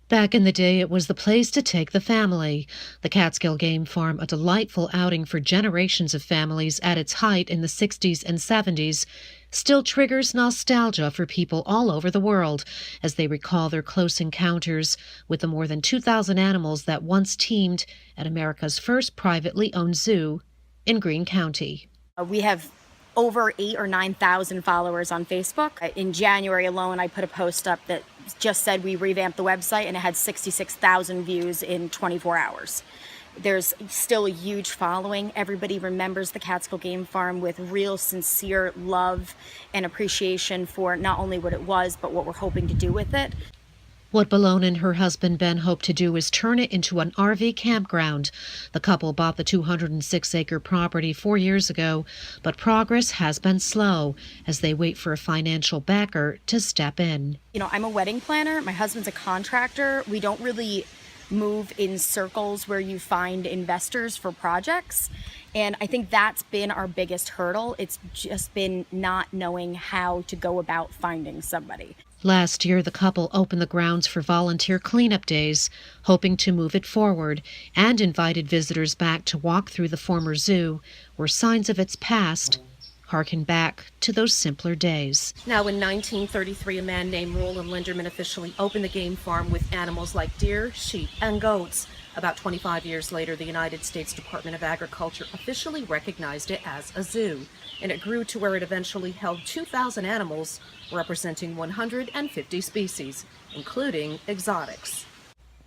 Back in the day, it was the place to take the family. The Catskill Game Farm, a delightful outing for generations of families at its height in the 60s and 70s, still triggers nostalgia for people all over the world as they recall their close encounters with the more than 2,000 animals that once teemed at America's first privately owned zoo in Greene County. We have over 8,000 or 9,000 followers on Facebook. In January alone, I put a post up that just said we revamped the website, and it had 66,000 views in 24 hours. There's still a huge following. Everybody remembers the Catskill Game Farm with real sincere love and appreciation for not only what it was, but what we're hoping to do with it. What Balone and her husband Ben hope to do is turn it into an RV campground. The couple bought the 206-acre property 4 years ago, but progress has been slow as they wait for a financial backer to step in. You know, I'm a wedding planner. My husband's a contractor. We don't really move in circles where you find investors for projects. And I think that's been our biggest hurdle. It's just been not knowing how to go about finding somebody. Last year, the couple opened the grounds for volunteer cleanup days, hoping to move it forward, and invited visitors back to walk through the former zoo, where signs of its past harken back to those simpler days. Now, in 1933, a man named Roland Linderman officially opened the game farm with animals like deer, sheep, and goats. About 25 years later, the United States Department of Agriculture officially recognized it as a zoo, and it grew to where it eventually held 2,000 animals, representing 150 species, including exotics.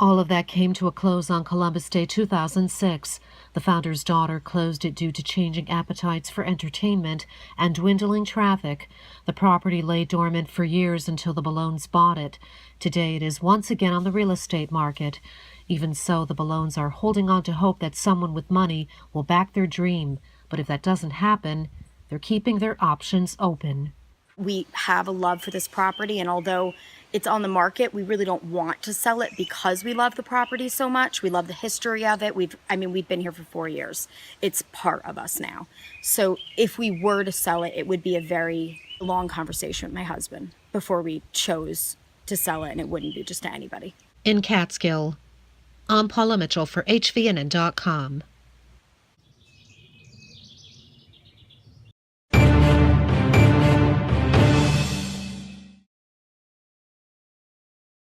All of that came to a close on Columbus Day 2006. The founder's daughter closed it due to changing appetites for entertainment and dwindling traffic. The property lay dormant for years until the Balones bought it. Today it is once again on the real estate market. Even so, the Balones are holding on to hope that someone with money will back their dream. But if that doesn't happen, they're keeping their options open. We have a love for this property, and although it's on the market, we really don't want to sell it because we love the property so much. We love the history of it. We've been here for 4 years. It's part of us now. So if we were to sell it, it would be a very long conversation with my husband before we chose to sell it, and it wouldn't be just to anybody. In Catskill, I'm Paula Mitchell for HVNN.com.